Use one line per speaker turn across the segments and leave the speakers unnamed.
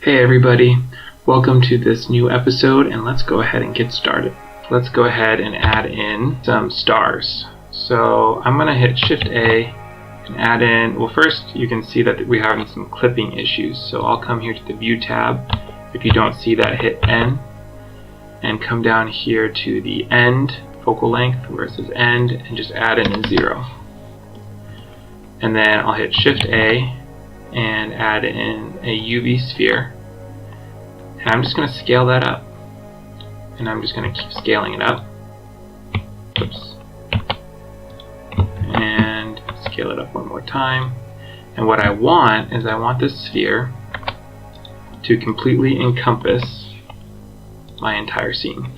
Hey everybody, welcome to this new episode, and let's go ahead and get started. Let's go ahead and add in some stars. So I'm going to hit Shift A and add in, well first you can see that we're having some clipping issues, so I'll come here to the View tab. If you don't see that, hit N and come down here to the end, focal length, where it says end, and just add in a 0. And then I'll hit Shift A and add in a UV sphere, and I'm just going to scale that up, and I'm just going to keep scaling it up. Oops. And scale it up one more time, and what I want is I want this sphere to completely encompass my entire scene.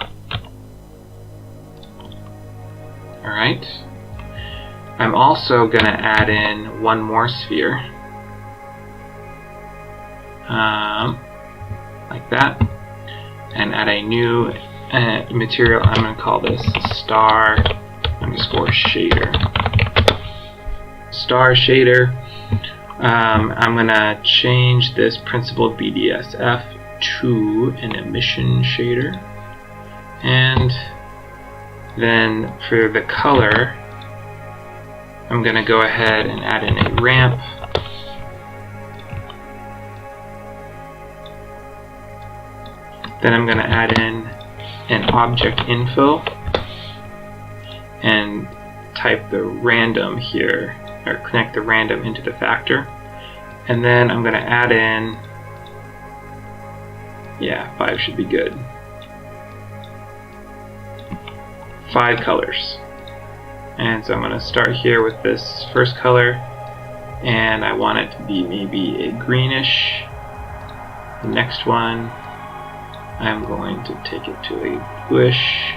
Alright, I'm also going to add in one more sphere, like that, and add a new material. I'm going to call this star underscore shader. Star shader. I'm going to change this principled BDSF to an emission shader, and then for the color I'm going to go ahead and add in a ramp. Then I'm going to add in an object info and type the random here, or connect the random into the factor. And then I'm going to add in, 5 should be good. 5 colors. And so I'm going to start here with this first color, and I want it to be maybe a greenish. The next one, I'm going to take it to a bluish.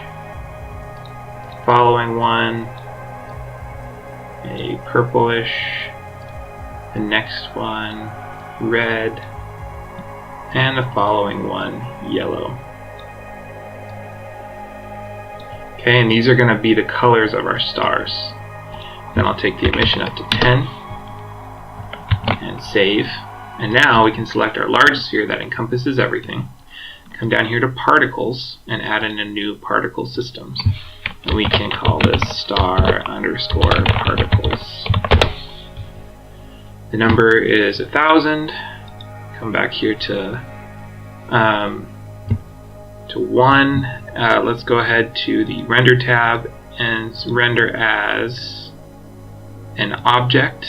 Following one, a purplish. The next one, red. And the following one, yellow. Okay, and these are going to be the colors of our stars. Then I'll take the emission up to 10 and save. And now we can select our large sphere that encompasses everything. Come down here to particles and add in a new particle systems. And we can call this star underscore particles. The number is 1,000. Come back here to 1. Let's go ahead to the render tab and render as an object.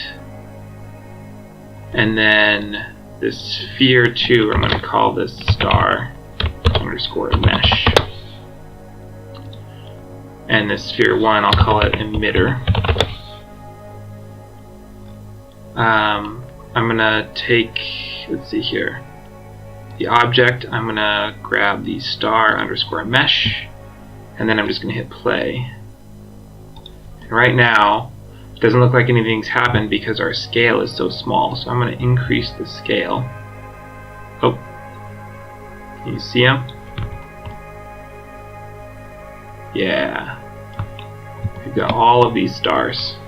And then the sphere 2, I'm going to call this star underscore mesh. And the sphere 1, I'll call it emitter. I'm gonna take, let's see here, the object, I'm gonna grab the star underscore mesh, and then I'm just gonna hit play. And right now, it doesn't look like anything's happened because our scale is so small, so I'm gonna increase the scale. Oh, can you see them? Yeah, we've got all of these stars.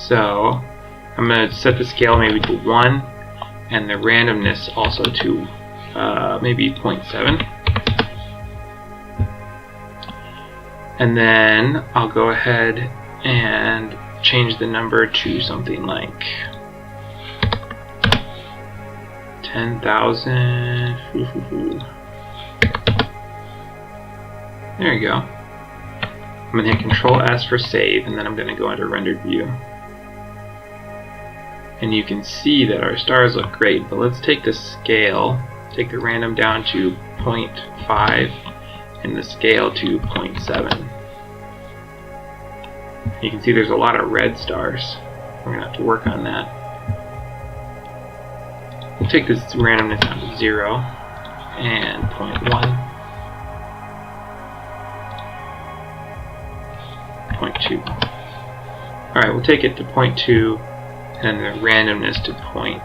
So I'm going to set the scale maybe to 1 and the randomness also to maybe 0.7. And then I'll go ahead and change the number to something like 10,000. There you go. I'm going to hit Control S for save, and then I'm going to go into rendered view. And you can see that our stars look great, but let's take the scale, take the random down to 0.5 and the scale to 0.7. You can see there's a lot of red stars. We're going to have to work on that. We'll take this randomness down to 0 and 0.1, 0.2. Alright, we'll take it to 0.2 and the randomness to 0.2.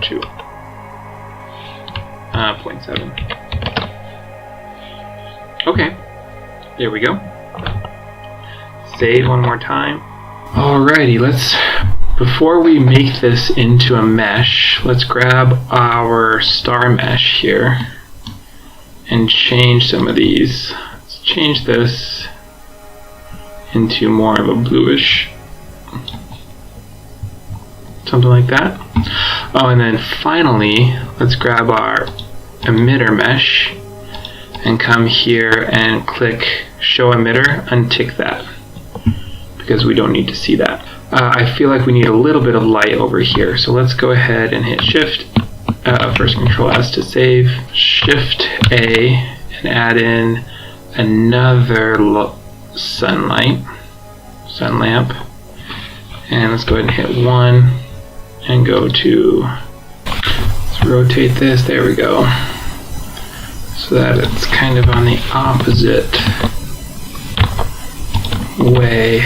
to 0.7. Okay, there we go. Save one more time, Alrighty, before we make this into a mesh, let's grab our star mesh here and change some of these. Let's change this into more of a bluish, something like that. Oh, and then finally, let's grab our emitter mesh and come here and click show emitter, untick that because we don't need to see that. I feel like we need a little bit of light over here, so let's go ahead and hit Shift, first Control S to save, Shift A, and add in another sun lamp, and let's go ahead and hit 1 and go to, let's rotate this, there we go, so that it's kind of on the opposite way.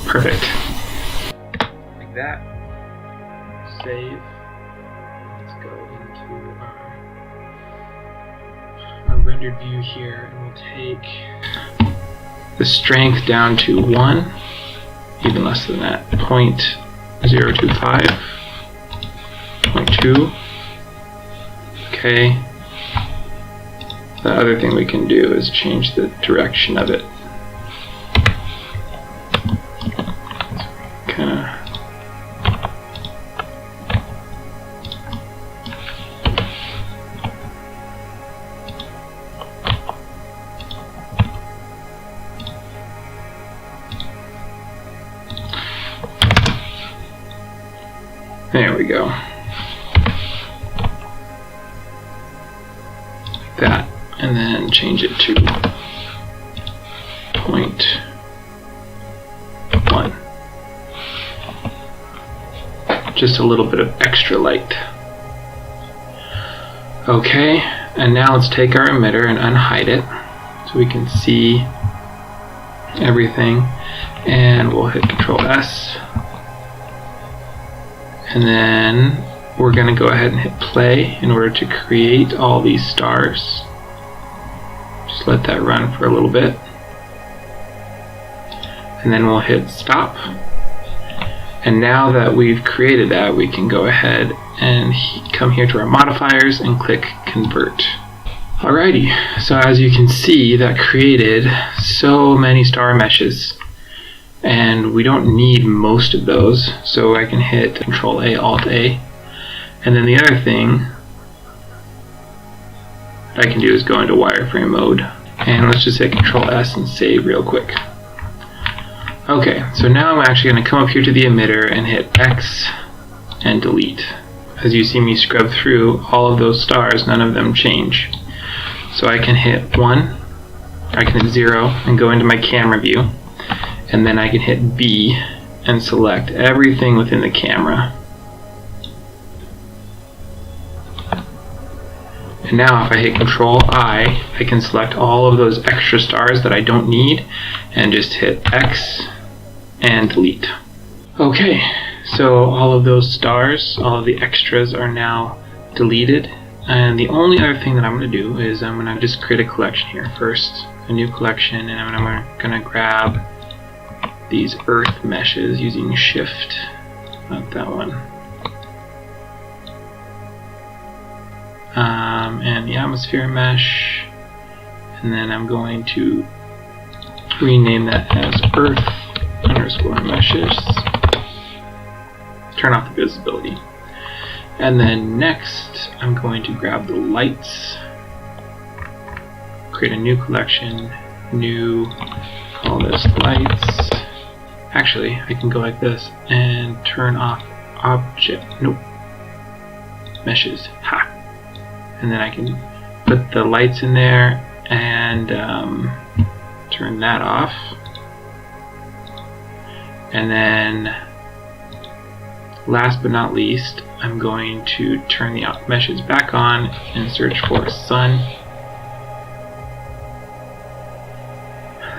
Perfect. Like that. Save. Let's go into our rendered view here, and we'll take the strength down to 1, even less than that, 0.025, 0.2. Okay. The other thing we can do is change the direction of it. There we go. Like that. And then change it to 0.1. Just a little bit of extra light. Okay, and now let's take our emitter and unhide it so we can see everything. And we'll hit Control S. And then we're going to go ahead and hit play in order to create all these stars. Just let that run for a little bit. And then we'll hit stop. And now that we've created that, we can go ahead and come here to our modifiers and click convert. Alrighty, so as you can see, that created so many star meshes. And we don't need most of those, so I can hit Control A, Alt A. And then the other thing I can do is go into wireframe mode. And let's just hit Control S and save real quick. Okay, so now I'm actually going to come up here to the emitter and hit X and delete. As you see me scrub through all of those stars, none of them change. So I can hit 1, I can hit 0 and go into my camera view. And then I can hit B and select everything within the camera. And now if I hit Control I can select all of those extra stars that I don't need and just hit X and delete. Okay, so all of those stars, all of the extras are now deleted. And the only other thing that I'm going to do is I'm going to just create a collection here first, a new collection, and I'm going to grab these earth meshes using Shift, not that one, and the atmosphere mesh, and then I'm going to rename that as earth underscore meshes, turn off the visibility, and then next I'm going to grab the lights, create a new collection, call this lights. Actually, I can go like this and turn off meshes, and then I can put the lights in there and turn that off, and then last but not least, I'm going to turn the meshes back on and search for sun.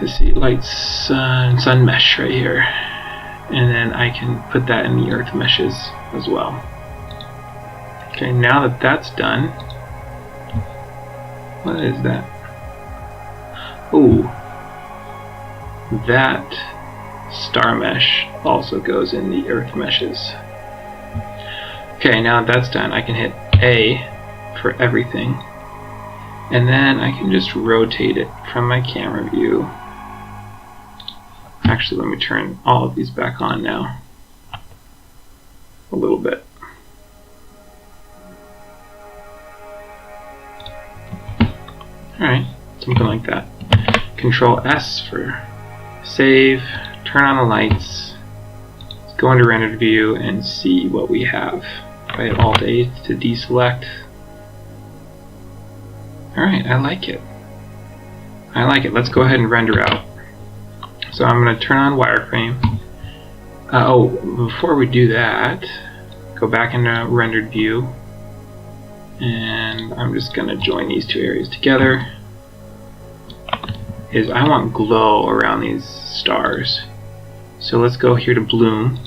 Let's see, lights, sun mesh right here, and then I can put that in the earth meshes as well. Okay, now that that's done, what is that? Oh, that star mesh also goes in the earth meshes. Okay, now that that's done, I can hit A for everything, and then I can just rotate it from my camera view. Actually, let me turn all of these back on now a little bit. Alright, something like that. Control S for save, turn on the lights, let's go into rendered view and see what we have. If I hit Alt A to deselect. Alright, I like it. I like it. Let's go ahead and render out. So I'm going to turn on wireframe. Oh, before we do that, go back into rendered view, and I'm just going to join these two areas together. I want glow around these stars. So let's go here to bloom,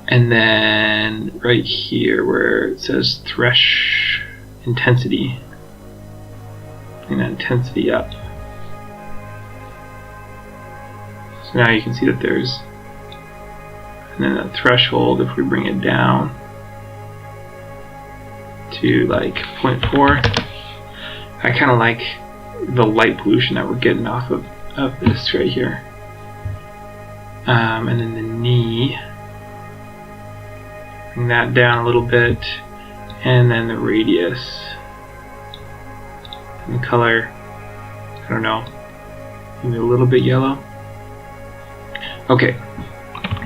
and then right here where it says thresh intensity, bring that intensity up. So now you can see that there's, and then that threshold, if we bring it down to like 0.4, I kind of like the light pollution that we're getting off of this right here. And then the knee, bring that down a little bit, and then the radius and the color, I don't know, maybe a little bit yellow. Okay,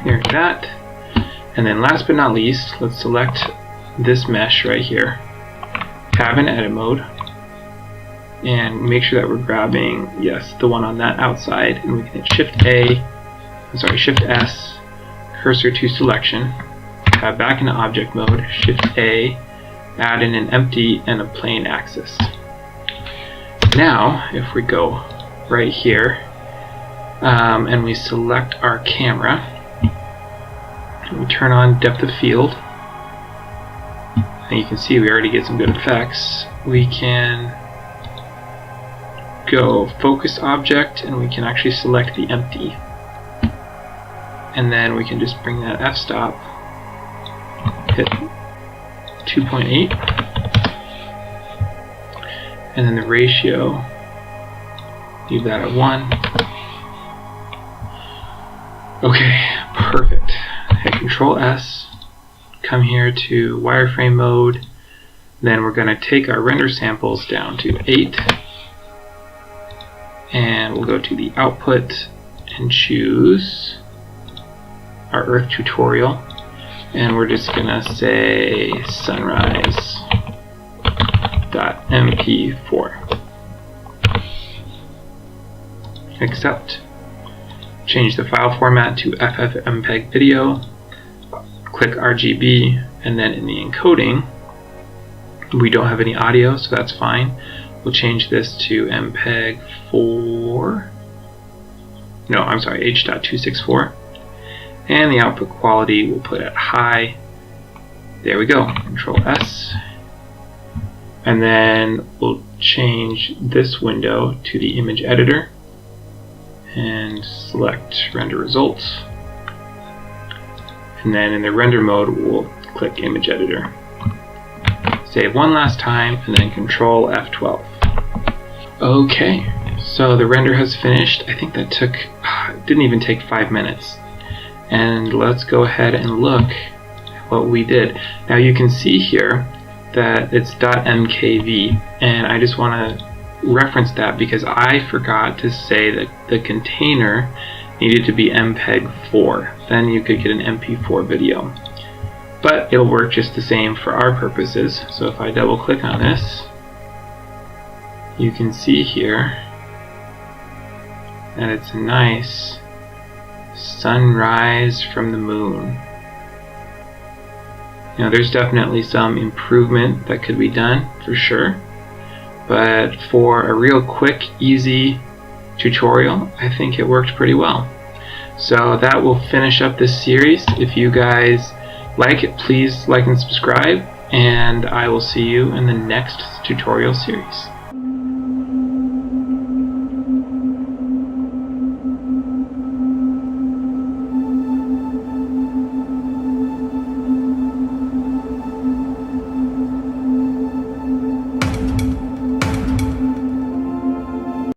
there's that. And then last but not least, let's select this mesh right here, tab in edit mode, and make sure that we're grabbing, yes, the one on that outside, and we can hit Shift S, cursor to selection, tab back into object mode, Shift A, add in an empty and a plane axis. Now, if we go right here, and we select our camera, and we turn on depth of field, and you can see we already get some good effects. We can go focus object, and we can actually select the empty, and then we can just bring that f-stop, hit 2.8, and then the ratio, leave that at 1. Okay, perfect. Hit Control S, come here to wireframe mode, then we're going to take our render samples down to 8, and we'll go to the output and choose our Earth tutorial, and we're just going to say sunrise.mp4. Accept. Change the file format to FFmpeg video, click RGB, and then in the encoding, we don't have any audio, so that's fine. We'll change this to MPEG 4, no, I'm sorry, H.264, and the output quality we'll put at high. There we go, Control S, and then we'll change this window to the image editor, and select render results, and then in the render mode we'll click image editor, save one last time, and then Control F12. Okay, so the render has finished. I think that didn't even take 5 minutes, and let's go ahead and look at what we did. Now you can see here that it's .mkv, and I just want to reference that because I forgot to say that the container needed to be MPEG 4. Then you could get an MP4 video. But it'll work just the same for our purposes. So if I double click on this, you can see here that it's a nice sunrise from the moon. You know, there's definitely some improvement that could be done for sure. But for a real quick, easy tutorial, I think it worked pretty well. So that will finish up this series. If you guys like it, please like and subscribe, and I will see you in the next tutorial series.